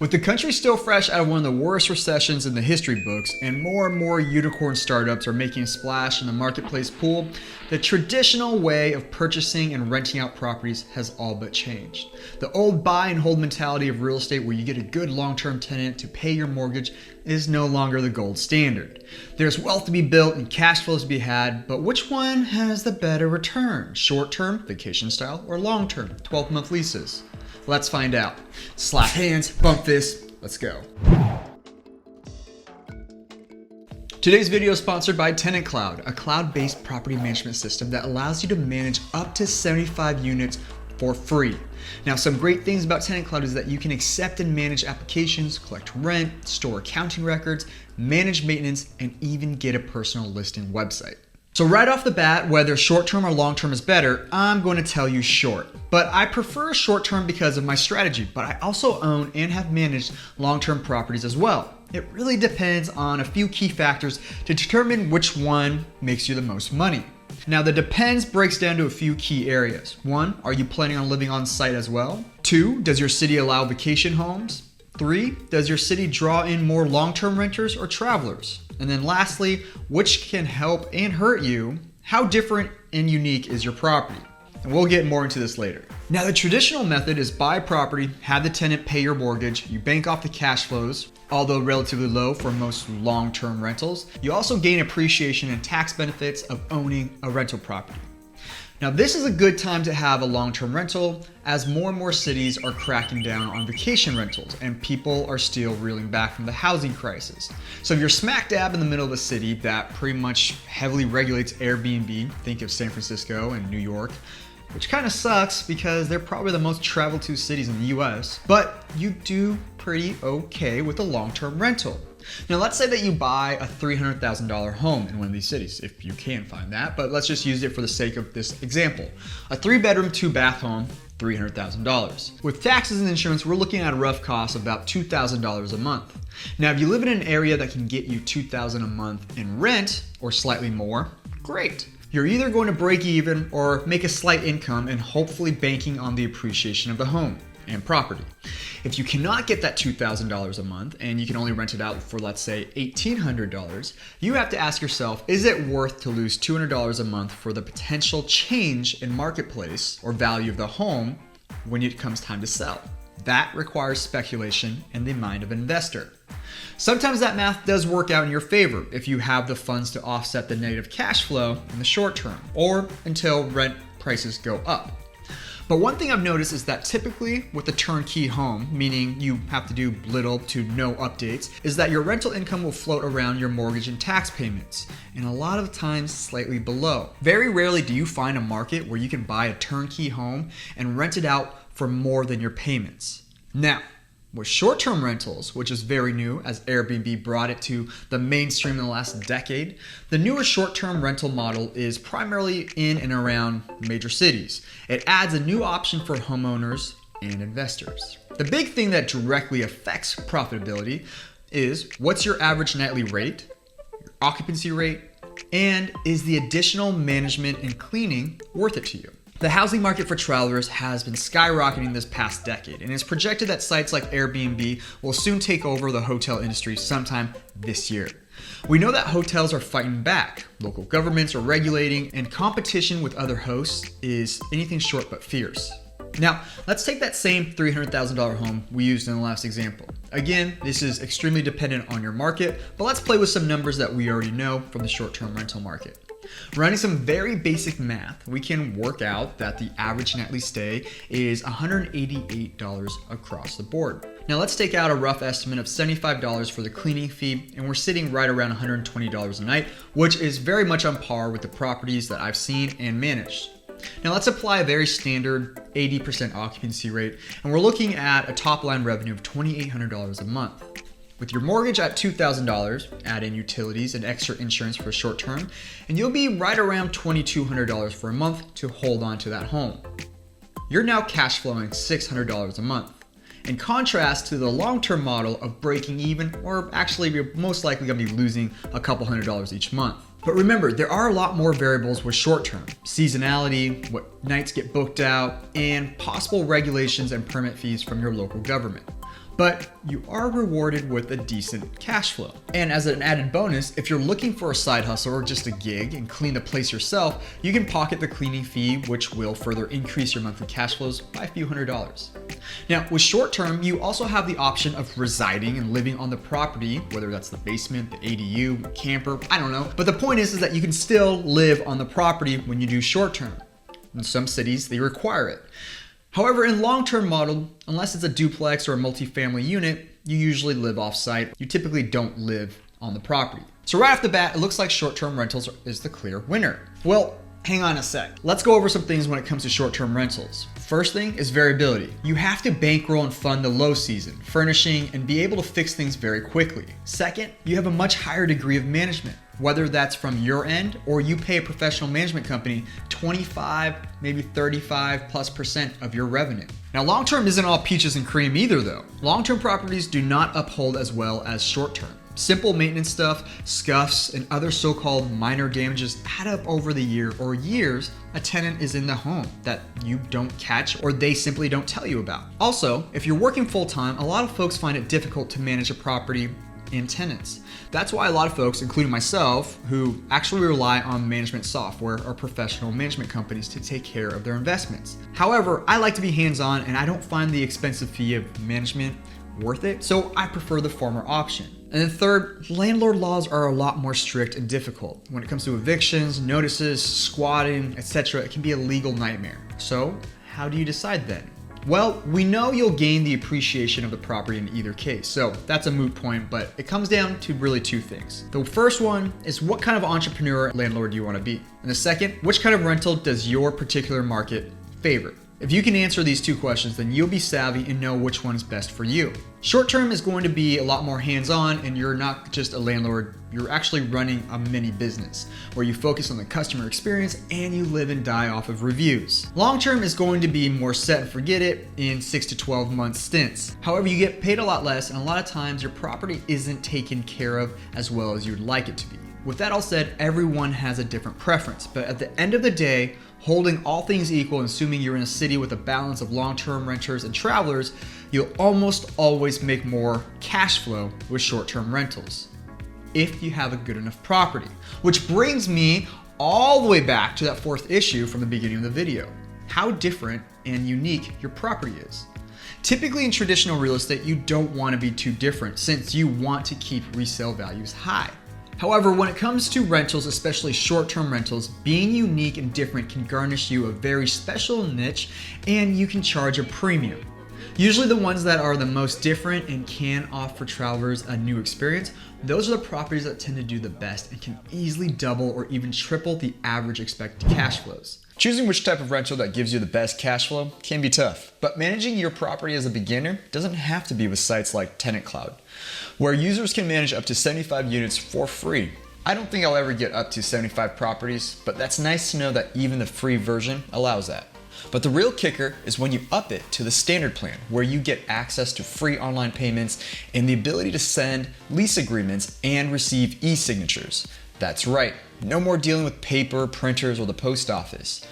With the country still fresh out of one of the worst recessions in the history books, and more unicorn startups are making a splash in the marketplace pool, the traditional way of purchasing and renting out properties has all but changed. The old buy and hold mentality of real estate, where you get a good long-term tenant to pay your mortgage, is no longer the gold standard. There's wealth to be built and cash flows to be had, but which one has the better return? Short-term, vacation style, or long-term, 12-month leases? Let's find out. Slap hands, bump fists, let's go. Today's video is sponsored by Tenant Cloud, a cloud-based property management system that allows you to manage up to 75 units for free. Now, some great things about Tenant Cloud is that you can accept and manage applications, collect rent, store accounting records, manage maintenance, and even get a personal listing website. So right off the bat, whether short-term or long-term is better, I'm going to tell you short. But I prefer short-term because of my strategy, but I also own and have managed long-term properties as well. It really depends on a few key factors to determine which one makes you the most money. Now, the depends breaks down to a few key areas. 1, are you planning on living on site as well? 2, does your city allow vacation homes? 3, does your city draw in more long-term renters or travelers? And then lastly, which can help and hurt you? How different and unique is your property? And we'll get more into this later. Now, the traditional method is buy property, have the tenant pay your mortgage, you bank off the cash flows, although relatively low for most long-term rentals. You also gain appreciation and tax benefits of owning a rental property. Now, this is a good time to have a long-term rental, as more and more cities are cracking down on vacation rentals and people are still reeling back from the housing crisis. So if you're smack dab in the middle of a city that pretty much heavily regulates Airbnb, think of San Francisco and New York, which kind of sucks because they're probably the most traveled to cities in the US, but you do pretty okay with a long-term rental. Now, let's say that you buy a $300,000 home in one of these cities, if you can find that, but let's just use it for the sake of this example. A 3-bedroom, 2-bath home, $300,000. With taxes and insurance, we're looking at a rough cost of about $2,000 a month. Now, if you live in an area that can get you $2,000 a month in rent, or slightly more, great. You're either going to break even or make a slight income and hopefully banking on the appreciation of the home and property. If you cannot get that $2,000 a month and you can only rent it out for, let's say, $1,800, you have to ask yourself, is it worth to lose $200 a month for the potential change in marketplace or value of the home when it comes time to sell? That requires speculation in the mind of an investor. Sometimes that math does work out in your favor if you have the funds to offset the negative cash flow in the short term or until rent prices go up. But one thing I've noticed is that typically with a turnkey home, meaning you have to do little to no updates, is that your rental income will float around your mortgage and tax payments, and a lot of times slightly below. Very rarely do you find a market where you can buy a turnkey home and rent it out for more than your payments. Now, with short-term rentals, which is very new as Airbnb brought it to the mainstream in the last decade, the newer short-term rental model is primarily in and around major cities. It adds a new option for homeowners and investors. The big thing that directly affects profitability is what's your average nightly rate, your occupancy rate, and is the additional management and cleaning worth it to you? The housing market for travelers has been skyrocketing this past decade, and it's projected that sites like Airbnb will soon take over the hotel industry sometime this year. We know that hotels are fighting back, local governments are regulating, and competition with other hosts is anything short but fierce. Now, let's take that same $300,000 home we used in the last example. Again, this is extremely dependent on your market, but let's play with some numbers that we already know from the short-term rental market. Running some very basic math, we can work out that the average nightly stay is $188 across the board. Now, let's take out a rough estimate of $75 for the cleaning fee, and we're sitting right around $120 a night, which is very much on par with the properties that I've seen and managed. Now, let's apply a very standard 80% occupancy rate, and we're looking at a top line revenue of $2,800 a month. With your mortgage at $2,000, add in utilities and extra insurance for short term, and you'll be right around $2,200 for a month to hold on to that home. You're now cash flowing $600 a month. In contrast to the long-term model of breaking even, or actually you're most likely gonna be losing a couple $100 each month. But remember, there are a lot more variables with short-term. Seasonality, what nights get booked out, and possible regulations and permit fees from your local government. but you are rewarded with a decent cash flow. And as an added bonus, if you're looking for a side hustle or just a gig and clean the place yourself, you can pocket the cleaning fee, which will further increase your monthly cash flows by a few $100s. Now, with short term, you also have the option of residing and living on the property, whether that's the basement, the ADU, camper, I don't know. But the point is that you can still live on the property when you do short term. In some cities, they require it. However, in long-term model, unless it's a duplex or a multifamily unit, you usually live off-site. You typically don't live on the property. So right off the bat, it looks like short-term rentals is the clear winner. Well, hang on a sec. Let's go over some things when it comes to short-term rentals. First thing is variability. You have to bankroll and fund the low season, furnishing, and be able to fix things very quickly. Second, you have a much higher degree of management, whether that's from your end or you pay a professional management company 25, maybe 35+% of your revenue. Now, long-term isn't all peaches and cream either though. Long-term properties do not uphold as well as short-term. Simple maintenance stuff, scuffs, and other so-called minor damages add up over the year or years a tenant is in the home that you don't catch or they simply don't tell you about. Also, if you're working full-time, a lot of folks find it difficult to manage a property and tenants. That's why a lot of folks, including myself, who actually rely on management software or professional management companies to take care of their investments. However, I like to be hands-on and I don't find the expensive fee of management worth it, so I prefer the former option. And then third, landlord laws are a lot more strict and difficult. When it comes to evictions, notices, squatting, etc., it can be a legal nightmare. So how do you decide then? Well, we know you'll gain the appreciation of the property in either case, so that's a moot point, but it comes down to really two things. The first one is what kind of entrepreneur landlord do you want to be? And the second, which kind of rental does your particular market favor? If you can answer these two questions, then you'll be savvy and know which one is best for you. Short term is going to be a lot more hands-on and you're not just a landlord, you're actually running a mini business where you focus on the customer experience and you live and die off of reviews. Long term is going to be more set and forget it in 6 to 12 month stints. However, you get paid a lot less and a lot of times your property isn't taken care of as well as you'd like it to be. With that all said, everyone has a different preference, but at the end of the day, holding all things equal, assuming you're in a city with a balance of long-term renters and travelers, you'll almost always make more cash flow with short-term rentals if you have a good enough property. Which brings me all the way back to that fourth issue from the beginning of the video, how different and unique your property is. Typically in traditional real estate, you don't want to be too different since you want to keep resale values high. However, when it comes to rentals, especially short-term rentals, being unique and different can garnish you a very special niche and you can charge a premium. Usually the ones that are the most different and can offer travelers a new experience, those are the properties that tend to do the best and can easily double or even triple the average expected cash flows. Choosing which type of rental that gives you the best cash flow can be tough, but managing your property as a beginner doesn't have to be with sites like Tenant Cloud, where users can manage up to 75 units for free. I don't think I'll ever get up to 75 properties, but that's nice to know that even the free version allows that. But the real kicker is when you up it to the standard plan, where you get access to free online payments and the ability to send lease agreements and receive e-signatures. That's right, no more dealing with paper, printers, or the post office.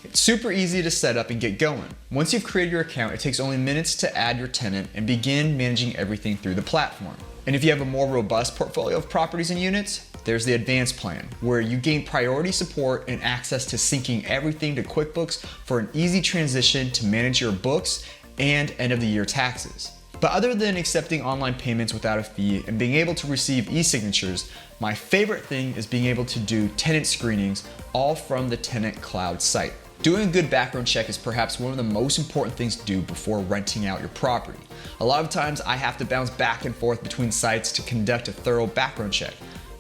It's super easy to set up and get going. Once you've created your account, it takes only minutes to add your tenant and begin managing everything through the platform. And if you have a more robust portfolio of properties and units, there's the advanced plan, where you gain priority support and access to syncing everything to QuickBooks for an easy transition to manage your books and end of the year taxes. But other than accepting online payments without a fee and being able to receive e-signatures, my favorite thing is being able to do tenant screenings all from the Tenant Cloud site. Doing a good background check is perhaps one of the most important things to do before renting out your property. A lot of times I have to bounce back and forth between sites to conduct a thorough background check.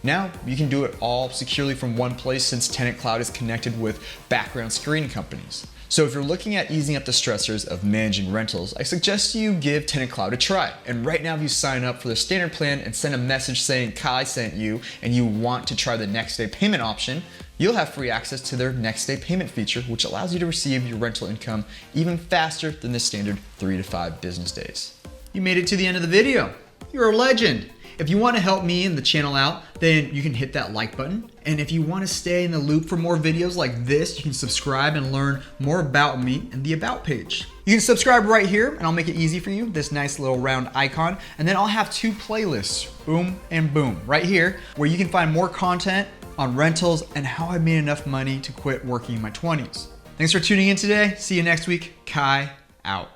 Now you can do it all securely from one place since Tenant Cloud is connected with background screening companies. So if you're looking at easing up the stressors of managing rentals, I suggest you give Tenant Cloud a try. And right now if you sign up for the standard plan and send a message saying Kai sent you and you want to try the next day payment option, you'll have free access to their next day payment feature, which allows you to receive your rental income even faster than the standard 3 to 5 business days. You made it to the end of the video. You're a legend. If you want to help me and the channel out, then you can hit that like button. And if you want to stay in the loop for more videos like this, you can subscribe and learn more about me in the About page. You can subscribe right here and I'll make it easy for you, this nice little round icon. And then I'll have 2 playlists, boom and boom, right here, where you can find more content on rentals and how I made enough money to quit working in my 20s. Thanks for tuning in today. See you next week. Kai out.